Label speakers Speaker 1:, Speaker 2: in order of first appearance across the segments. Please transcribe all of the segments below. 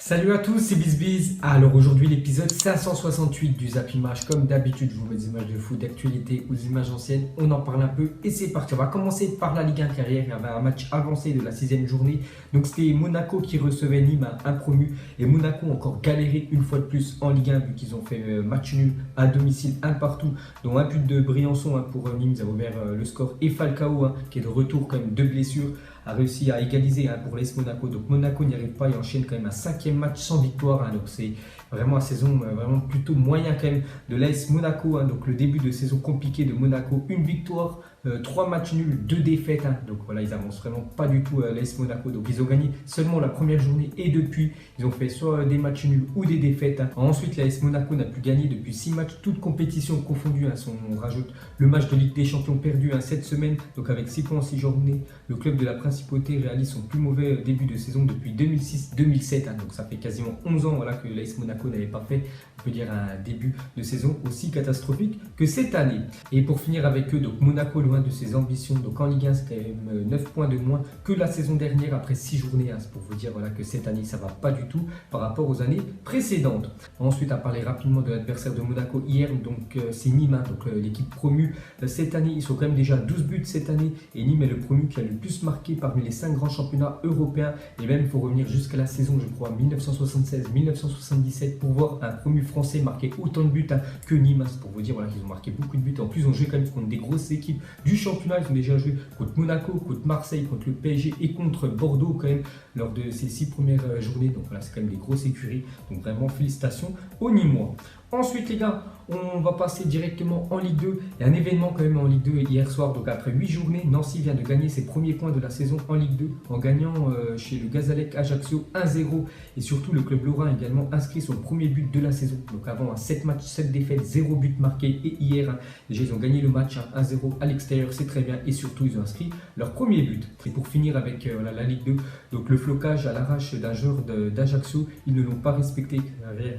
Speaker 1: Salut à tous, c'est BizBiz. Alors aujourd'hui l'épisode 568 du Zapping Match. Comme d'habitude, je vous mets des images de foot d'actualité ou des images anciennes. On en parle un peu et c'est parti. On va commencer par la Ligue 1 car hier il y avait un match avancé de la 6ème journée. Donc c'était Monaco qui recevait Nîmes, un promu. Et Monaco a encore galéré une fois de plus en Ligue 1 vu qu'ils ont fait match nul à domicile, un partout, dont un but de Briançon pour Nîmes. Ils avaient ouvert le score. Et Falcao qui est de retour quand même de blessure, a réussi à égaliser pour l'AS Monaco. Donc Monaco n'y arrive pas et enchaîne quand même un 5e match sans victoire. Donc c'est vraiment une saison vraiment plutôt moyen quand même de l'AS Monaco. Donc le début de saison compliqué de Monaco, une victoire, 3 matchs nuls, 2 défaites. Donc voilà, ils avancent vraiment pas du tout l'AS Monaco. Donc ils ont gagné seulement la première journée et depuis, ils ont fait soit des matchs nuls ou des défaites. Ensuite, l'AS Monaco n'a plus gagné depuis 6 matchs, toutes compétitions confondues. On rajoute le match de Ligue des Champions perdu cette semaine. Donc avec 6 points en 6 journées, le club de la Principauté réalise son plus mauvais début de saison depuis 2006-2007. Donc ça fait quasiment 11 ans que l'AS Monaco n'avait pas fait, on peut dire, un début de saison aussi catastrophique que cette année. Et pour finir avec eux, donc Monaco loin de ses ambitions. Donc en Ligue 1, c'est quand même 9 points de moins que la saison dernière après 6 journées. C'est pour vous dire que cette année, ça ne va pas du tout par rapport aux années précédentes. Ensuite, à parler rapidement de l'adversaire de Monaco hier, donc c'est Nîmes, donc l'équipe promue cette année. Ils sont quand même déjà 12 buts cette année et Nîmes est le promu qui a le plus marqué parmi les 5 grands championnats européens. Et même, il faut revenir jusqu'à la saison, je crois, 1976-1977 pour voir un promu français marquer autant de buts que Nîmes. C'est pour vous dire qu'ils ont marqué beaucoup de buts. En plus, ils ont joué quand même contre des grosses équipes du championnat. Ils ont déjà joué contre Monaco, contre Marseille, contre le PSG et contre Bordeaux quand même lors de ces 6 premières journées. Donc voilà, c'est quand même des grosses écuries. Donc vraiment, félicitations aux Nîmois. Ensuite les gars, on va passer directement en Ligue 2. Il y a un événement quand même en Ligue 2 hier soir. Donc après 8 journées, Nancy vient de gagner ses premiers points de la saison en Ligue 2 en gagnant chez le Gazalec Ajaccio 1-0. Et surtout le club lorrain a également inscrit son premier but de la saison. Donc avant 7 matchs, 7 défaites, 0 but marqué. Et hier, déjà ils ont gagné le match 1-0 à l'extérieur, c'est très bien. Et surtout ils ont inscrit leur premier but. Et pour finir avec la Ligue 2, donc le flocage à l'arrache d'un joueur d'Ajaccio, ils ne l'ont pas respecté.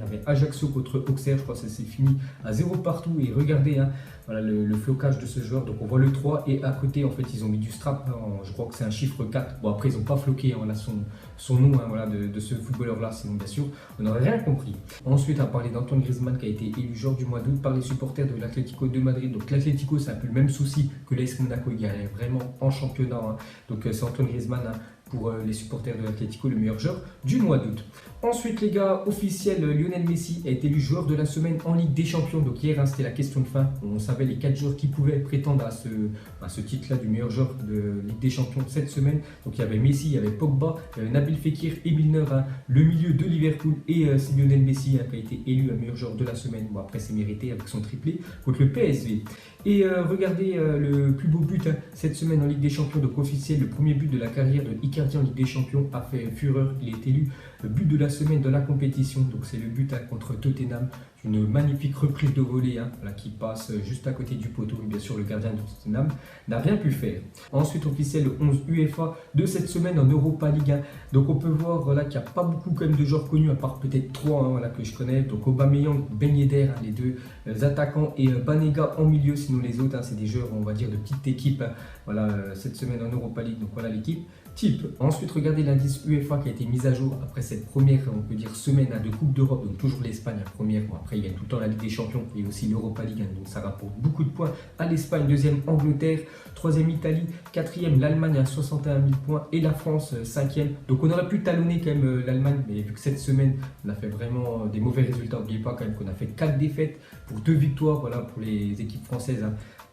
Speaker 1: Avec Ajaccio contre Auxerre, je crois que ça s'est fini à 0 partout. Et regardez voilà le flocage de ce joueur. Donc on voit le 3 et à côté en fait ils ont mis du strap, je crois que c'est un chiffre 4. Bon après ils n'ont pas floqué là son nom de ce footballeur là, sinon bien sûr on n'aurait rien compris. Ensuite, à parler d'Antoine Griezmann qui a été élu joueur du mois d'août par les supporters de l'Atlético de Madrid. Donc l'Atlético, c'est un peu le même souci que l'AS Monaco, il galère vraiment en championnat. Donc c'est Antoine Griezmann pour les supporters de l'Atlético, le meilleur joueur du mois d'août. Ensuite les gars, officiel, Lionel Messi a été élu joueur de la semaine en Ligue des Champions. Donc hier c'était la question de fin, on savait les 4 joueurs qui pouvaient prétendre à ce titre là du meilleur joueur de Ligue des Champions cette semaine. Donc il y avait Messi, il y avait Pogba, il y avait Nabil Fekir et Milner, le milieu de Liverpool, et c'est Lionel Messi qui a été élu meilleur joueur de la semaine. Bon après c'est mérité avec son triplé contre le PSV. Et regardez le plus beau but cette semaine en Ligue des Champions. Donc officiel, le premier but de la carrière de Icardi en Ligue des Champions a fait fureur. Il est élu but de la semaine de la compétition. Donc c'est le but contre Tottenham, une magnifique reprise de volée qui passe juste à côté du poteau. Bien sûr le gardien de Tottenham n'a rien pu faire. Ensuite officiel, le 11 UEFA de cette semaine en Europa League. Donc on peut voir qu'il n'y a pas beaucoup quand même de joueurs connus à part peut-être 3 que je connais. Donc Aubameyang, Ben Yedder, les deux attaquants, et Banega en milieu. Sinon les autres c'est des joueurs on va dire de petite équipe. Cette semaine en Europa League. Donc voilà l'équipe type. Ensuite, regardez l'indice UEFA qui a été mis à jour après cette première, on peut dire, semaine de Coupe d'Europe. Donc toujours l'Espagne la première. Bon, après, il y a tout le temps la Ligue des Champions et aussi l'Europa League. Donc ça rapporte beaucoup de points à l'Espagne. Deuxième, Angleterre. Troisième, Italie. Quatrième, l'Allemagne à 61 000 points. Et la France, cinquième. Donc on aurait pu talonner quand même l'Allemagne. Mais vu que cette semaine, on a fait vraiment des mauvais résultats. N'oubliez pas quand même qu'on a fait 4 défaites pour 2 victoires pour les équipes françaises.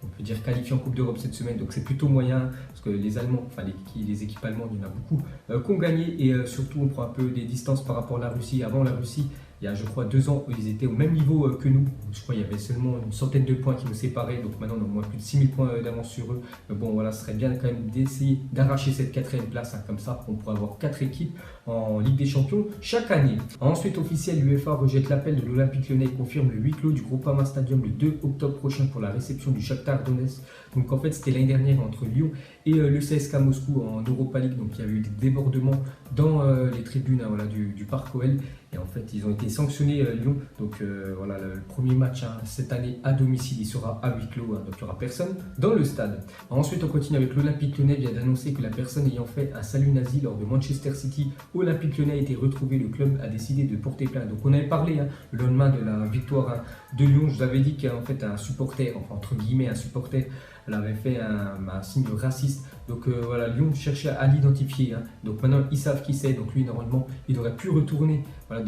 Speaker 1: On peut dire qualifié en Coupe d'Europe cette semaine, donc c'est plutôt moyen parce que les Allemands, les équipes allemandes, il y en a beaucoup qui ont gagné et surtout on prend un peu des distances par rapport à la Russie. Avant la Russie, il y a je crois 2 ans, ils étaient au même niveau que nous. Je crois qu'il y avait seulement une centaine de points qui nous séparaient, donc maintenant on a au moins plus de 6000 points d'avance sur eux. Mais bon voilà, ce serait bien quand même d'essayer d'arracher cette 4e place, comme ça on pourrait avoir 4 équipes en Ligue des Champions chaque année. Ensuite officiel, l'UEFA rejette l'appel de l'Olympique Lyonnais et confirme le huis clos du Groupama Stadium le 2 octobre prochain pour la réception du Shakhtar Donetsk. Donc en fait c'était l'année dernière entre Lyon et le CSKA Moscou en Europa League. Donc il y avait eu des débordements dans les tribunes du parc OL. Et en fait, ils ont été sanctionnés, Lyon. Donc voilà, le premier match cette année à domicile, il sera à huis clos, donc il n'y aura personne dans le stade. Ensuite, on continue avec l'Olympique Lyonnais, vient d'annoncer que la personne ayant fait un salut nazi lors de Manchester City, Olympique Lyonnais a été retrouvé. Le club a décidé de porter plainte. Donc on avait parlé le lendemain de la victoire de Lyon, je vous avais dit qu'en fait un supporter, enfin entre guillemets un supporter, elle avait fait un signe raciste. Donc voilà, Lyon cherchait à l'identifier. Donc maintenant ils savent qui c'est. Donc lui normalement il aurait pu retourner voilà,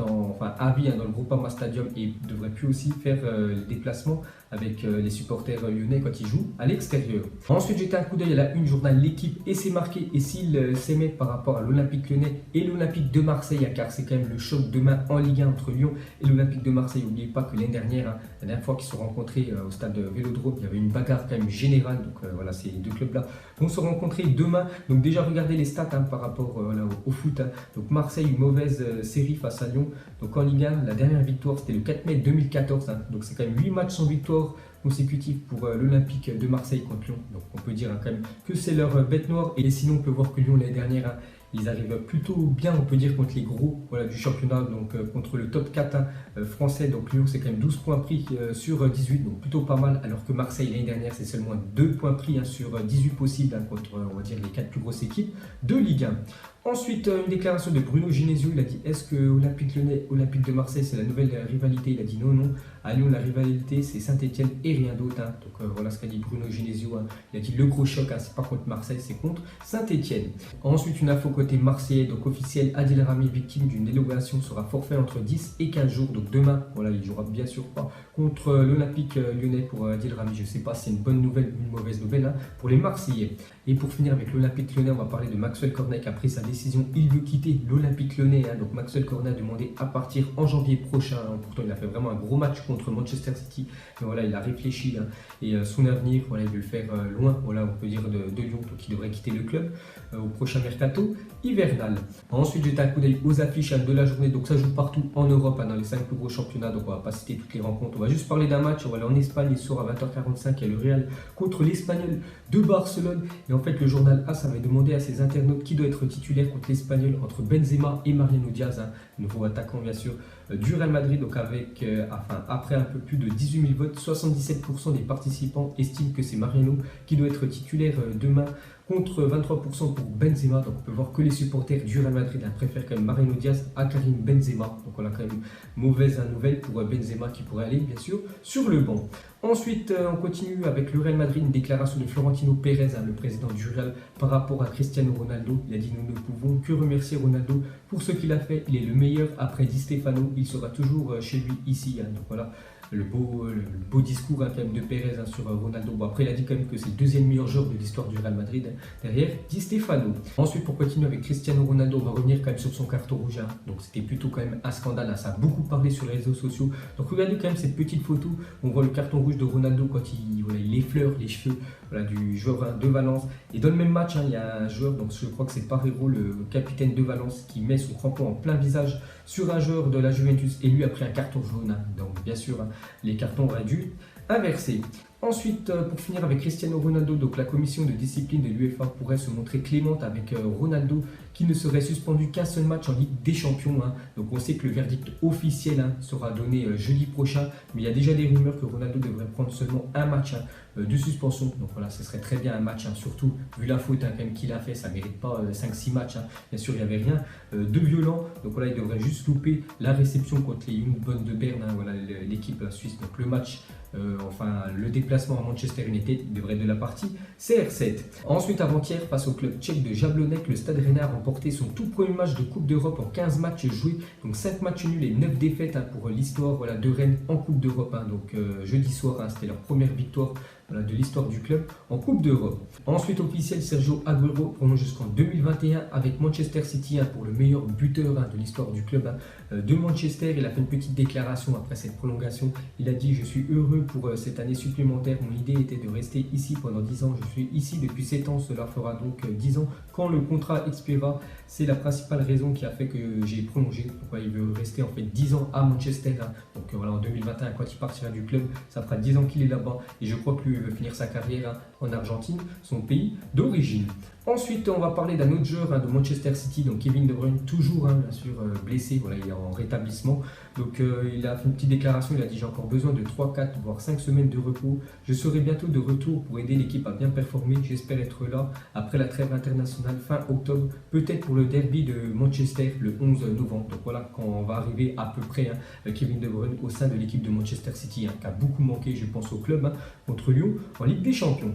Speaker 1: à vie dans le Groupama Stadium et devrait plus aussi faire les déplacements avec les supporters lyonnais quand ils jouent à l'extérieur. Ensuite, j'étais un coup d'œil à la une journal L'équipe et c'est marqué et s'il s'aimait par rapport à l'Olympique Lyonnais et l'Olympique de Marseille, car c'est quand même le choc demain en Ligue 1 entre Lyon et l'Olympique de Marseille. N'oubliez pas que l'année dernière, la dernière fois qu'ils se sont rencontrés au stade Vélodrome, il y avait une bagarre quand même générale. Donc voilà, ces deux clubs-là vont se rencontrer demain. Donc déjà, regardez les stats par rapport au foot. Donc Marseille, une mauvaise série face à Lyon. Donc en Ligue 1, la dernière victoire, c'était le 4 mai 2014. Donc c'est quand même 8 matchs sans victoire consécutifs pour l'Olympique de Marseille contre Lyon. Donc on peut dire quand même que c'est leur bête noire. Et sinon, on peut voir que Lyon, l'année dernière, ils arrivent plutôt bien, on peut dire, contre les gros du championnat, donc contre le top 4 français. Donc Lyon, c'est quand même 12 points pris sur 18, donc plutôt pas mal. Alors que Marseille, l'année dernière, c'est seulement 2 points pris sur 18 possibles contre, on va dire, les 4 plus grosses équipes de Ligue 1. Ensuite, une déclaration de Bruno Genesio, il a dit: est-ce que Olympique Lyonnais, Olympique de Marseille, c'est la nouvelle rivalité? Il a dit non. À Lyon, la rivalité, c'est Saint-Etienne et rien d'autre. Donc voilà ce qu'a dit Bruno Genesio. Il a dit le gros choc, c'est pas contre Marseille, c'est contre Saint-Etienne. Ensuite, une info côté marseillais, donc officiel, Adil Rami, victime d'une élévation, sera forfait entre 10 et 15 jours. Donc demain, voilà, il jouera bien sûr pas contre l'Olympique Lyonnais pour Adil Rami. Je ne sais pas si c'est une bonne nouvelle ou une mauvaise nouvelle pour les Marseillais. Et pour finir avec l'Olympique Lyonnais, on va parler de Maxwell Cornet qui a pris sa décision. Il veut quitter l'Olympique Lyonnais. Donc Maxwell Cornet a demandé à partir en janvier prochain. Pourtant, il a fait vraiment un gros match contre Manchester City. Mais voilà, il a réfléchi et son avenir, voilà, il veut le faire loin. Voilà, on peut dire de Lyon, donc il devrait quitter le club au prochain mercato hivernal. Ensuite, j'ai un coup d'œil aux affiches de la journée. Donc ça joue partout en Europe, dans les 5 plus gros championnats. Donc on va pas citer toutes les rencontres. On va juste parler d'un match. On va aller en Espagne. Il sort à 20h45. Il y a le Real contre l'Espagnol de Barcelone. Et en fait, le journal AS avait demandé à ses internautes qui doit être titulaire contre l'Espagnol entre Benzema et Mariano Diaz, nouveau attaquant bien sûr du Real Madrid. Donc avec, après un peu plus de 18 000 votes, 77% des participants estiment que c'est Mariano qui doit être titulaire demain, contre 23% pour Benzema. Donc on peut voir que les supporters du Real Madrid préfèrent quand même Mariano Diaz à Karim Benzema. Donc on a quand même mauvaise nouvelle pour Benzema qui pourrait aller bien sûr sur le banc. Ensuite, on continue avec le Real Madrid, une déclaration de Florentino Pérez, le président du Real, par rapport à Cristiano Ronaldo. Il a dit: nous ne pouvons que remercier Ronaldo pour ce qu'il a fait. Il est le meilleur après Di Stefano. Il sera toujours chez lui ici. Donc voilà. Le beau discours quand même de Pérez sur Ronaldo. Bon, après, il a dit quand même que c'est le deuxième meilleur joueur de l'histoire du Real Madrid derrière Di Stefano. Ensuite, pour continuer avec Cristiano Ronaldo, on va revenir quand même sur son carton rouge. Donc c'était plutôt quand même un scandale. Ça a beaucoup parlé sur les réseaux sociaux. Donc regardez quand même cette petite photo. On voit le carton rouge de Ronaldo quand il effleure les cheveux du joueur de Valence. Et dans le même match, il y a un joueur, donc je crois que c'est Parreiro, le capitaine de Valence, qui met son crampon en plein visage sur un joueur de la Juventus et lui a pris un carton jaune. Donc bien sûr, les cartons auraient dû inverser. Ensuite, pour finir avec Cristiano Ronaldo, donc la commission de discipline de l'UEFA pourrait se montrer clémente avec Ronaldo, qui ne serait suspendu qu'un seul match en Ligue des Champions. Donc on sait que le verdict officiel sera donné jeudi prochain, mais il y a déjà des rumeurs que Ronaldo devrait prendre seulement un match de suspension. Donc voilà, ce serait très bien un match, surtout vu la faute quand même qu'il a fait, ça ne mérite pas 5-6 matchs. Bien sûr, il n'y avait rien de violent, donc voilà, il devrait juste louper la réception contre les Young Boys de Berne, voilà, l'équipe suisse. Donc le match, le déplacement à Manchester United, il devrait être de la partie CR7. Ensuite, avant-hier, face au club tchèque de Jablonec, le Stade Rennais a remporté son tout premier match de Coupe d'Europe en 15 matchs joués, donc 5 matchs nuls et 9 défaites pour l'histoire de Rennes en Coupe d'Europe. Donc jeudi soir, c'était leur première victoire de l'histoire du club en Coupe d'Europe. Ensuite, officiel, Sergio Agüero prolonge jusqu'en 2021 avec Manchester City pour le meilleur buteur de l'histoire du club de Manchester. Il a fait une petite déclaration après cette prolongation. Il a dit: je suis heureux pour cette année supplémentaire. Mon idée était de rester ici pendant 10 ans. Je suis ici depuis 7 ans. Cela fera donc 10 ans quand le contrat expirera. C'est la principale raison qui a fait que j'ai prolongé. Pourquoi il veut rester en fait 10 ans à Manchester. Donc voilà, en 2021, quand il partira du club, ça fera 10 ans qu'il est là-bas. Et je crois que lui veut finir sa carrière en Argentine, son pays d'origine. Ensuite, on va parler d'un autre joueur de Manchester City, donc Kevin De Bruyne, toujours bien sûr blessé, voilà, il est en rétablissement. Donc il a fait une petite déclaration, il a dit j'ai encore besoin de 3, 4, voire 5 semaines de repos. Je serai bientôt de retour pour aider l'équipe à bien performer. J'espère être là après la trêve internationale fin octobre, peut-être pour le derby de Manchester le 11 novembre. Donc voilà, quand on va arriver à peu près Kevin De Bruyne au sein de l'équipe de Manchester City, qui a beaucoup manqué, je pense, au club contre Lyon en Ligue des Champions.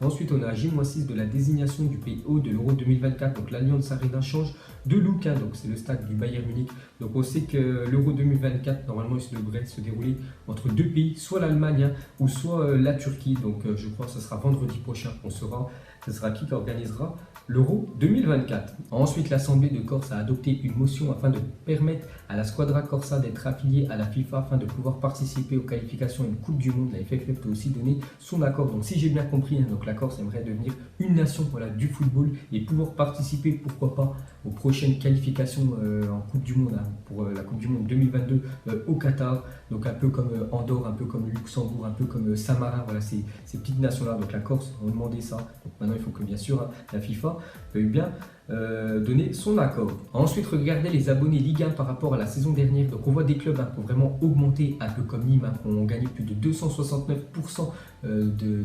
Speaker 1: Ensuite, on a J-6 de la désignation du pays hôte de l'Euro 2024. Donc l'Allianz Arena change de look. Donc c'est le stade du Bayern Munich. Donc on sait que l'Euro 2024, normalement, il devrait se dérouler entre deux pays, soit l'Allemagne ou soit la Turquie. Donc je crois que ce sera vendredi prochain. On saura, ce sera qui organisera l'Euro 2024. Ensuite, l'Assemblée de Corse a adopté une motion afin de permettre à la Squadra Corsa d'être affiliée à la FIFA afin de pouvoir participer aux qualifications à une Coupe du Monde. La FFF peut aussi donner son accord. Donc si j'ai bien compris, donc la Corse aimerait devenir une nation du football et pouvoir participer, pourquoi pas, aux prochaines qualifications en Coupe du Monde, pour la Coupe du Monde 2022 au Qatar. Donc un peu comme Andorre, un peu comme Luxembourg, un peu comme Saint-Marin, voilà, ces petites nations-là. Donc la Corse a demandé ça. Donc maintenant, il faut que bien sûr la FIFA veuille bien donner son accord. Ensuite, regardez les abonnés Ligue 1 par rapport à la saison dernière. Donc on voit des clubs qui ont vraiment augmenté, un peu comme Nîmes, qui ont gagné plus de 269%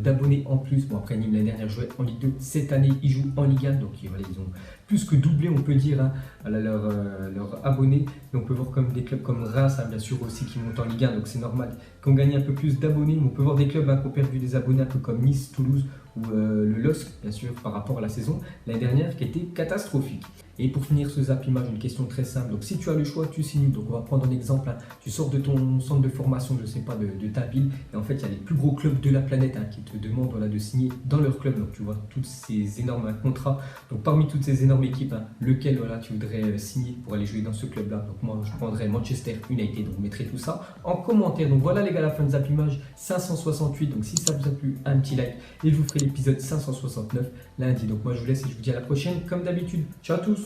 Speaker 1: d'abonnés en plus. Bon, après Nîmes l'année dernière jouait en Ligue 2, cette année ils jouent en Ligue 1, donc voilà, ils ont plus que doublé, on peut dire, leurs abonnés. Et on peut voir comme des clubs comme Reims, bien sûr aussi, qui montent en Ligue 1, donc c'est normal, qui ont gagné un peu plus d'abonnés. On peut voir des clubs qui ont perdu des abonnés, un peu comme Nice, Toulouse ou le LOSC, bien sûr, par rapport à la saison l'année dernière qui était catastrophique. Et pour finir ce Zap Image, une question très simple. Donc si tu as le choix, tu signes. Donc on va prendre un exemple. Tu sors de ton centre de formation, je ne sais pas, de ta ville. Et en fait, il y a les plus gros clubs de la planète qui te demandent de signer dans leur club. Donc tu vois tous ces énormes contrats. Donc parmi toutes ces énormes équipes, lequel tu voudrais signer pour aller jouer dans ce club-là. Donc moi, je prendrais Manchester United. Donc vous mettrez tout ça en commentaire. Donc voilà les gars, la fin de Zap Image 568. Donc si ça vous a plu, un petit like. Et je vous ferai l'épisode 569 lundi. Donc moi, je vous laisse et je vous dis à la prochaine comme d'habitude. Ciao à tous.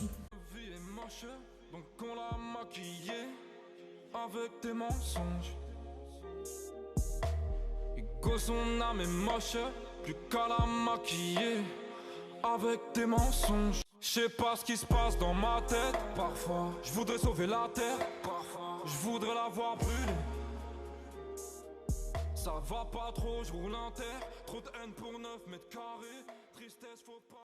Speaker 2: Donc on l'a maquillé avec des mensonges. Et que son âme est moche, plus qu'à la maquiller avec des mensonges. Je sais pas ce qui se passe dans ma tête. Parfois, je voudrais sauver la terre. Parfois, je voudrais la voir brûler. Ça va pas trop, je roule un terre. Trop de haine pour 9 mètres carrés. Tristesse, faut pas.